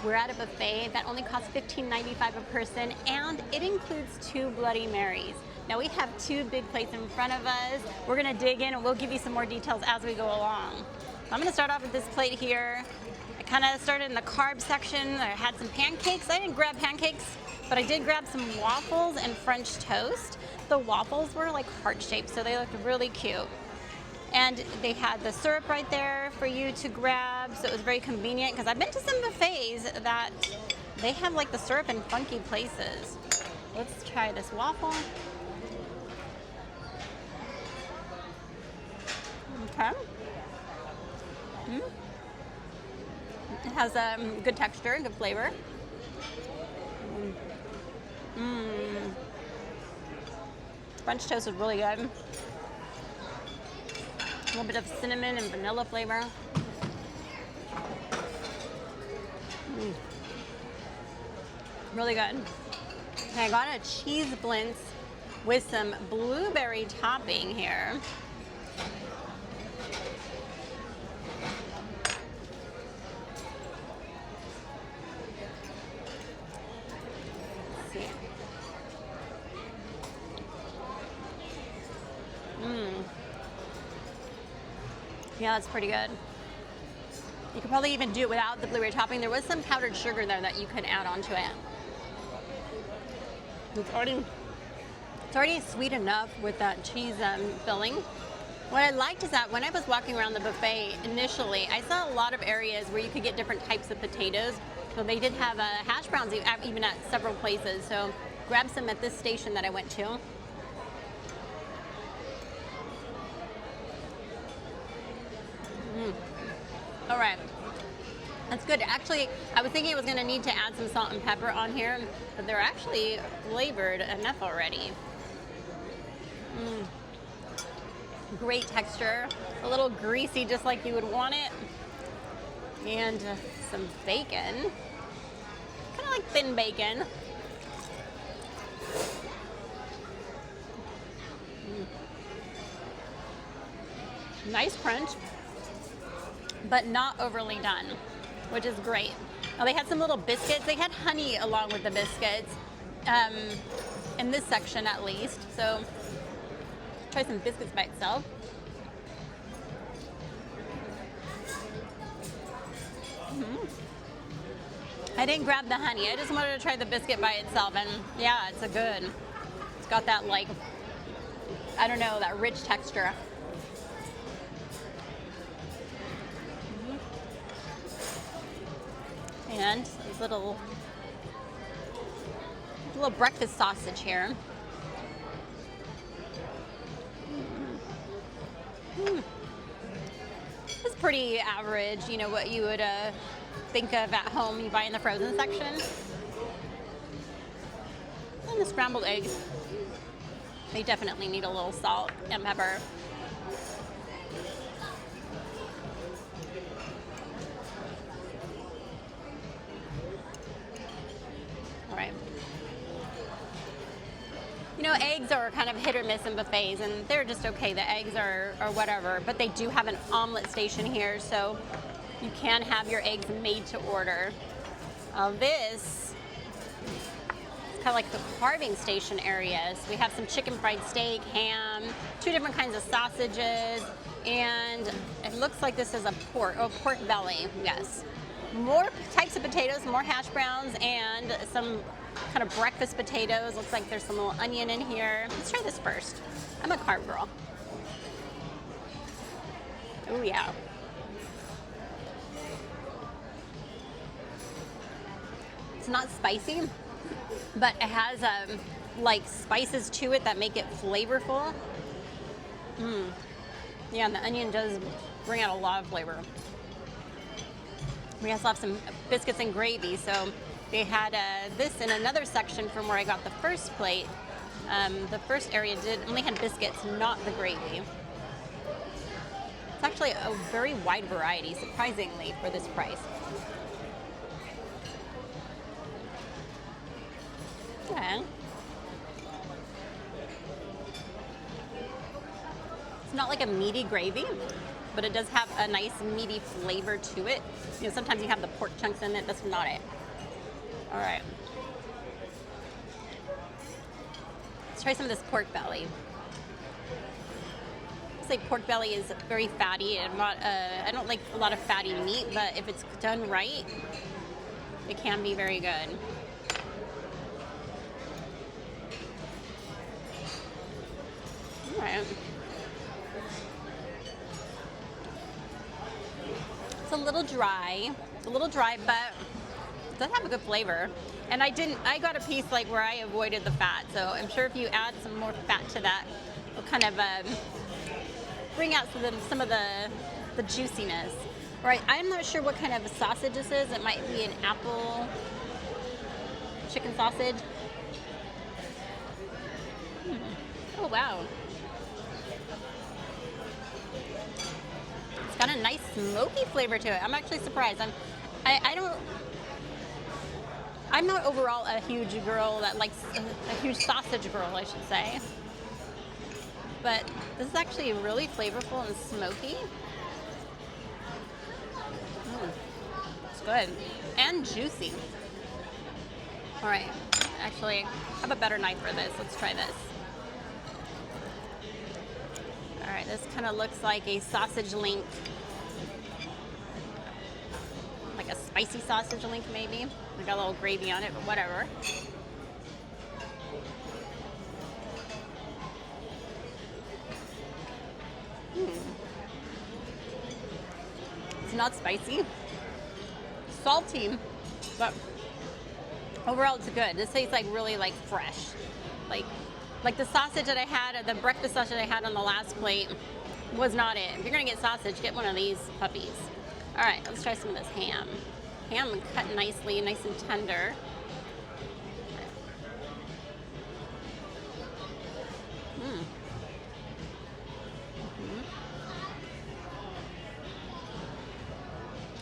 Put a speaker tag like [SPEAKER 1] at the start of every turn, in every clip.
[SPEAKER 1] We're at a buffet that only costs $15.95 a person, and it includes 2 Bloody Marys. Now we have 2 big plates in front of us. We're gonna dig in and we'll give you some more details as we go along. I'm gonna start off with this plate here. I kind of started in the carb section. I had some pancakes. I didn't grab pancakes, but I did grab some waffles and French toast. The waffles were like heart-shaped, so they looked really cute. And they had the syrup right there for you to grab, so it was very convenient, because I've been to some buffets that they have like the syrup in funky places. Let's try this waffle. Okay. It has good texture, good flavor. French toast is really good. A little bit of cinnamon and vanilla flavor. Really good. And I got a cheese blintz with some blueberry topping here. Let's see. Yeah, that's pretty good. You could probably even do it without the blueberry topping. There was some powdered sugar there that you could add onto it. It's already sweet enough with that cheese filling. What I liked is that when I was walking around the buffet initially, I saw a lot of areas where you could get different types of potatoes. So they did have hash browns even at several places. So grab some at this station that I went to. All right, that's good. Actually, I was thinking I was gonna need to add some salt and pepper on here, but they're actually flavored enough already. Great texture, a little greasy just like you would want it. And some bacon, kind of like thin bacon. Nice crunch, but not overly done, which is great. Now they had some little biscuits. They had honey along with the biscuits, in this section at least. So try some biscuits by itself. I didn't grab the honey. I just wanted to try the biscuit by itself, and yeah, it's it's got that, like, I don't know, that rich texture. And a little breakfast sausage here. It's pretty average, you know, what you would think of at home you buy in the frozen section. And the scrambled eggs, they definitely need a little salt and pepper. All right. You know, eggs are kind of hit or miss in buffets, and they're just okay. The eggs are whatever, but they do have an omelet station here, so you can have your eggs made to order. This is kind of like the carving station areas. We have some chicken fried steak, ham, 2 different kinds of sausages, and it looks like this is a pork belly, yes. More types of potatoes, more hash browns, and some kind of breakfast potatoes. Looks like there's some little onion in here. Let's try this first. I'm a carb girl. Oh yeah. It's not spicy, but it has like spices to it that make it flavorful. Yeah, and the onion does bring out a lot of flavor. We also have some biscuits and gravy, so they had this in another section from where I got the first plate. The first area only had biscuits, not the gravy. It's actually a very wide variety, surprisingly, for this price. Okay. It's not like a meaty gravy, but it does have a nice meaty flavor to it. You know, sometimes you have the pork chunks in it. That's not it. All right. Let's try some of this pork belly. I'd say pork belly is very fatty. And I don't like a lot of fatty meat, but if it's done right, it can be very good. All right. It's a little dry. It's a little dry, but it does have a good flavor. And I got a piece like where I avoided the fat. So I'm sure if you add some more fat to that, it'll kind of bring out some of the juiciness. All right, I'm not sure what kind of a sausage this is. It might be an apple chicken sausage. Oh, wow. It's got a nice smoky flavor to it. I'm actually surprised. I'm not overall a huge girl that likes a huge sausage girl, I should say. But this is actually really flavorful and smoky. It's good and juicy. All right, actually, I have a better knife for this. Let's try this. All right, this kind of looks like a sausage link. Like a spicy sausage link, maybe. We got a little gravy on it, but whatever. It's not spicy. Salty, but overall it's good. This tastes like really like fresh. Like the sausage that I had, the breakfast sausage I had on the last plate was not it. If you're gonna get sausage, get one of these puppies. All right, let's try some of this ham. Ham cut nicely, nice and tender.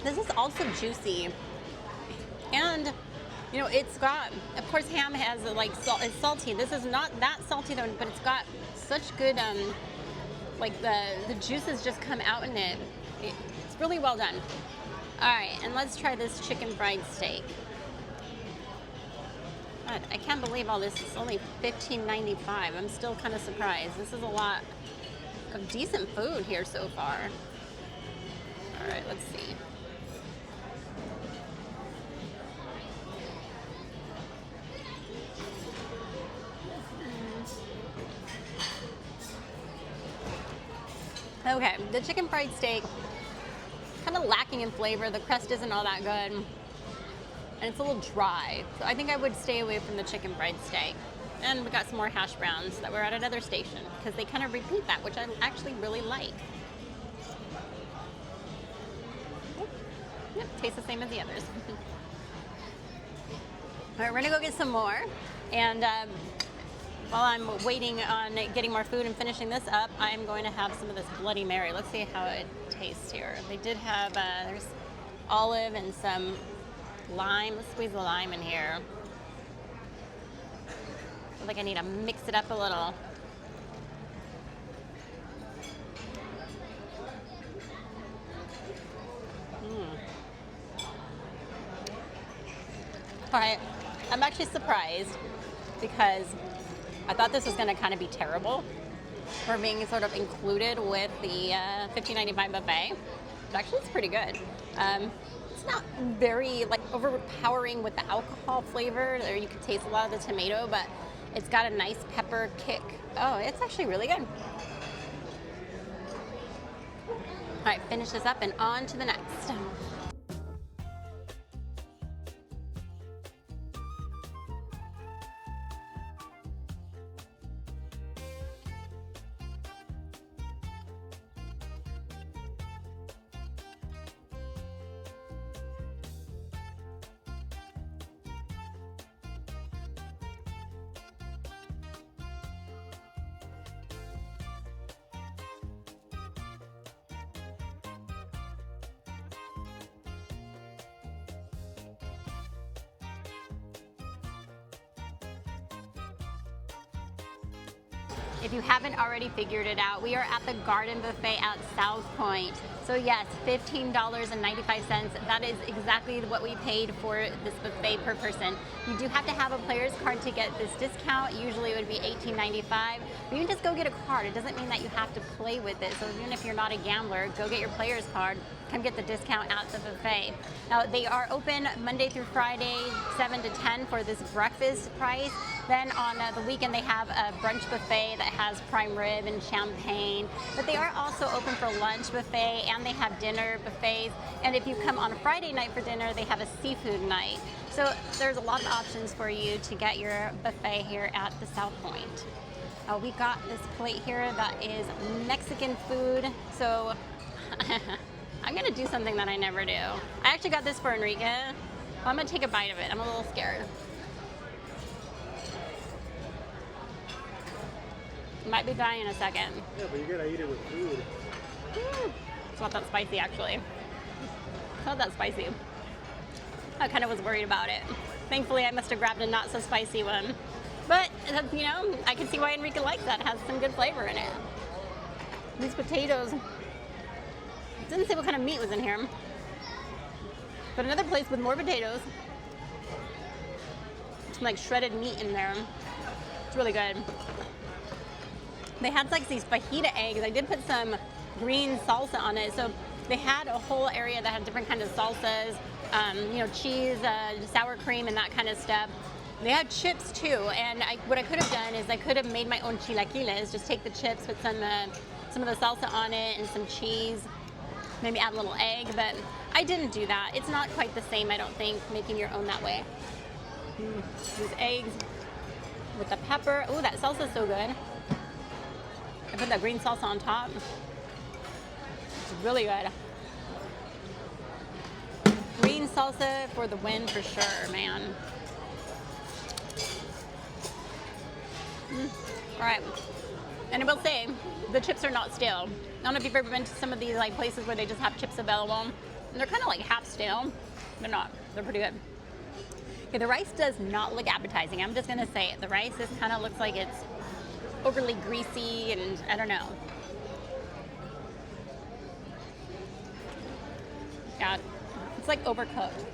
[SPEAKER 1] This is also juicy, and you know it's got. Of course, ham has like salt. It's salty. This is not that salty though, but it's got such good like the juices just come out in it. It's really well done. All right, and let's try this chicken fried steak. God, I can't believe all this is only $15.95. I'm still kind of surprised. This is a lot of decent food here so far. All right, let's see. Okay, the chicken fried steak, kind of lacking in flavor. The crust isn't all that good, and it's a little dry. So I think I would stay away from the chicken fried steak. And we got some more hash browns that were at another station because they kind of repeat that, which I actually really like. Yep, tastes the same as the others. All right, we're gonna go get some more, and while I'm waiting on getting more food and finishing this up, I'm going to have some of this Bloody Mary. Let's see how it tastes here. They did have, there's olive and some lime. Let's squeeze the lime in here. I feel like I need to mix it up a little. All right, I'm actually surprised because I thought this was going to kind of be terrible for being sort of included with the $15.95 buffet. But actually, it's pretty good. It's not very like overpowering with the alcohol flavor, or you can taste a lot of the tomato, but it's got a nice pepper kick. Oh, it's actually really good. All right, finish this up and on to the next. If you haven't already figured it out, we are at the Garden Buffet at South Point. So yes, $15.95. That is exactly what we paid for this buffet per person. You do have to have a player's card to get this discount. Usually it would be $18.95. But you can just go get a card. It doesn't mean that you have to play with it. So even if you're not a gambler, go get your player's card. Come get the discount at the buffet. Now they are open Monday through Friday, 7 to 10 for this breakfast price. Then on the weekend they have a brunch buffet that has prime rib and champagne. But they are also open for lunch buffet and they have dinner buffets. And if you come on a Friday night for dinner, they have a seafood night. So there's a lot of options for you to get your buffet here at the South Point. We got this plate here that is Mexican food. So I'm gonna do something that I never do. I actually got this for Enrique. I'm gonna take a bite of it. I'm a little scared. Might be dying in a second.
[SPEAKER 2] Yeah, but you gotta eat it with food.
[SPEAKER 1] It's not that spicy, actually. It's not that spicy. I kind of was worried about it. Thankfully, I must have grabbed a not so spicy one. But, you know, I can see why Enrique likes that. It has some good flavor in it. These potatoes. It didn't say what kind of meat was in here. But another place with more potatoes. Some like shredded meat in there. It's really good. They had like these fajita eggs. I did put some green salsa on it. So they had a whole area that had different kinds of salsas, you know, cheese, sour cream, and that kind of stuff. They had chips too. And what I could have done is I could have made my own chilaquiles. Just take the chips, put some of the salsa on it and some cheese. Maybe add a little egg, but I didn't do that. It's not quite the same, I don't think, making your own that way. These eggs with the pepper. Oh, that salsa's so good. I put that green salsa on top. It's really good. Green salsa for the win for sure, man. All right. And I will say, the chips are not stale. I don't know if you've ever been to some of these like places where they just have chips available. And they're kind of like half stale. They're not. They're pretty good. Okay, the rice does not look appetizing. I'm just gonna say it. The rice just kind of looks like it's overly greasy and I don't know. Yeah, it's like overcooked.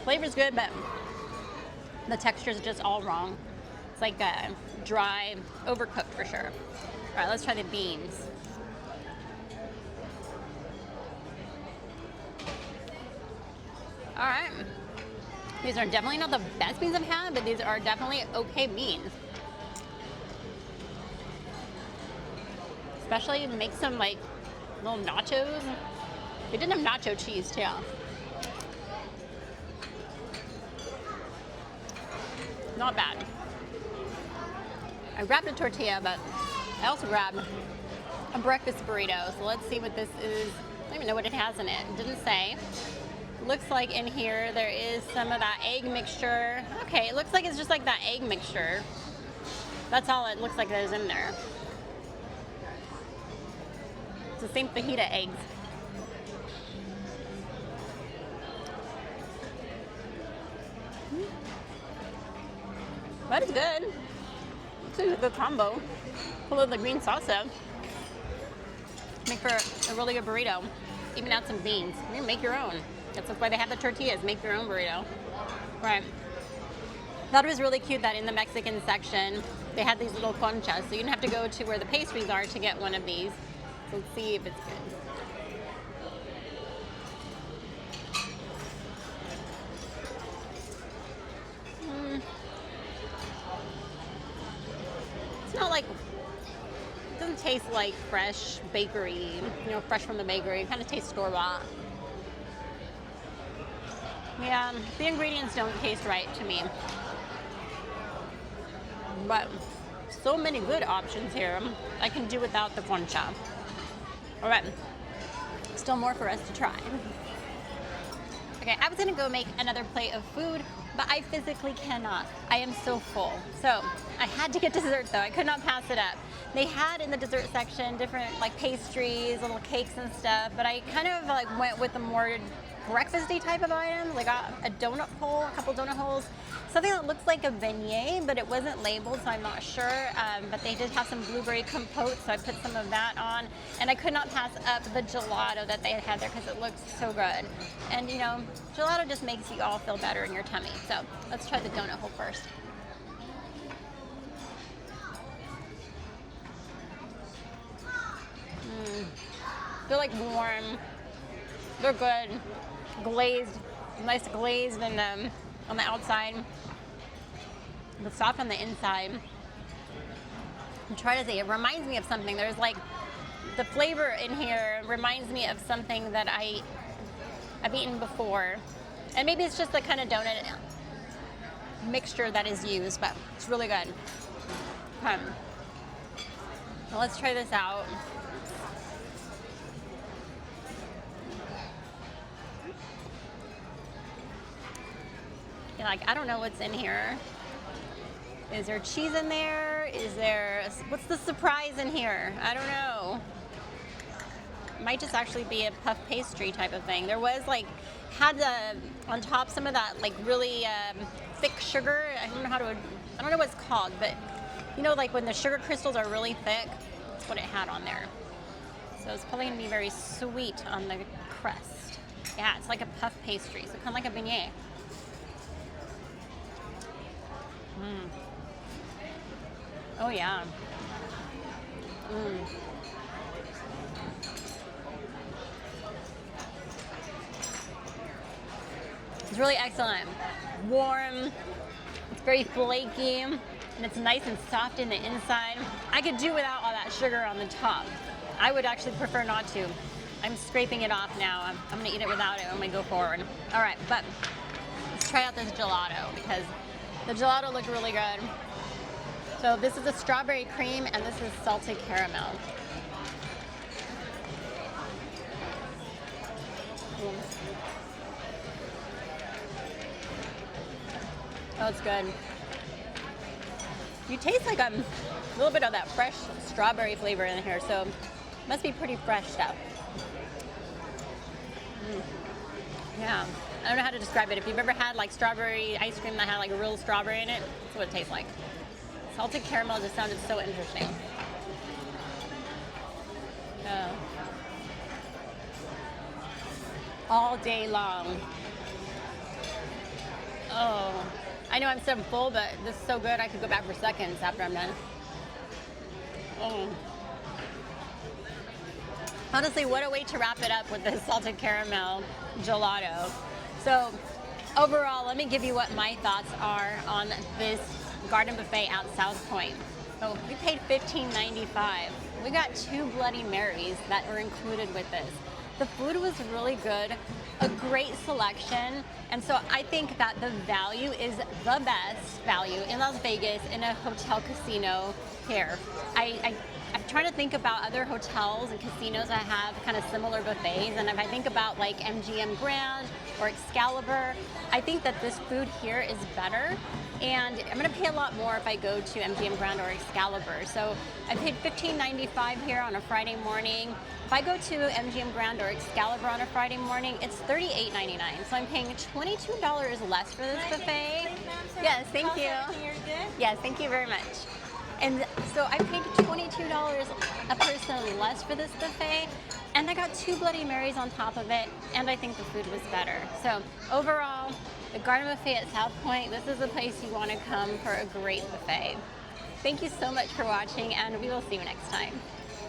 [SPEAKER 1] Flavor's good, but the texture's just all wrong. It's like dry, overcooked for sure. All right, let's try the beans. All right. These are definitely not the best beans I've had, but these are definitely okay beans. Especially to make some like little nachos. They did have nacho cheese too. Not bad. I grabbed a tortilla, but I also grabbed a breakfast burrito. So let's see what this is. I don't even know what it has in it. It didn't say. Looks like in here there is some of that egg mixture. Okay, it looks like it's just like that egg mixture. That's all it looks like that is in there. It's the same fajita eggs. That is good. It's a good combo. Full of the green salsa. Make for a really good burrito. Even add some beans. You can make your own. That's why they have the tortillas. Make your own burrito. Right. Thought it was really cute that in the Mexican section they had these little conchas. So you didn't have to go to where the pastries are to get one of these. So let's see if it's good. It's not like, it doesn't taste like fresh bakery, you know, fresh from the bakery. It kind of tastes store-bought. Yeah, the ingredients don't taste right to me. But so many good options here. I can do without the concha. All right, still more for us to try. Okay, I was gonna go make another plate of food, but I physically cannot. I am so full. So I had to get dessert though. I could not pass it up. They had in the dessert section different like pastries, little cakes and stuff, but I kind of like went with the more breakfasty type of items. I got a donut hole, a couple donut holes, something that looks like a beignet, but it wasn't labeled, so I'm not sure. But they did have some blueberry compote, so I put some of that on. And I could not pass up the gelato that they had there because it looks so good. And you know, gelato just makes you all feel better in your tummy. So let's try the donut hole first. They're like warm. They're good. Glazed, nice glazed and on the outside, but soft on the inside. I'm trying to say, it reminds me of something. There's like, the flavor in here reminds me of something that I've eaten before. And maybe it's just the kind of donut mixture that is used, but it's really good. Well, let's try this out. Like, I don't know what's in here. Is there cheese in there? What's the surprise in here? I don't know. It might just actually be a puff pastry type of thing. There was like, on top some of that like really thick sugar. I don't know what it's called, but you know, like when the sugar crystals are really thick, that's what it had on there. So it's probably gonna be very sweet on the crust. Yeah, it's like a puff pastry, so kind of like a beignet. Oh yeah. It's really excellent. Warm, it's very flaky, and it's nice and soft in the inside. I could do without all that sugar on the top. I would actually prefer not to. I'm scraping it off now. I'm gonna eat it without it when we go forward. All right, but let's try out this gelato because the gelato looked really good. So this is a strawberry cream and this is salted caramel. Oh, it's good. You taste like a little bit of that fresh strawberry flavor in here, so it must be pretty fresh stuff. Yeah, I don't know how to describe it. If you've ever had like strawberry ice cream that had like a real strawberry in it, that's what it tastes like. Salted caramel just sounded so interesting. All day long. Oh, I know I'm so full, but this is so good I could go back for seconds after I'm done. Oh. Honestly, what a way to wrap it up with the salted caramel gelato. So overall, let me give you what my thoughts are on this garden buffet at South Point. So we paid $15.95. We got 2 Bloody Marys that were included with this. The food was really good, a great selection, and so I think that the value is the best value in Las Vegas in a hotel casino here. I'm trying to think about other hotels and casinos that have kind of similar buffets, and if I think about like MGM Grand or Excalibur, I think that this food here is better, and I'm gonna pay a lot more if I go to MGM Grand or Excalibur. So I paid $15.95 here on a Friday morning. If I go to MGM Grand or Excalibur on a Friday morning, it's $38.99. So I'm paying $22 less for this buffet. Yes, thank you. Yes, thank you very much. And so I paid $22 a person less for this buffet, and I got 2 Bloody Marys on top of it, and I think the food was better. So overall, the Garden Buffet at South Point, this is the place you want to come for a great buffet. Thank you so much for watching, and we will see you next time.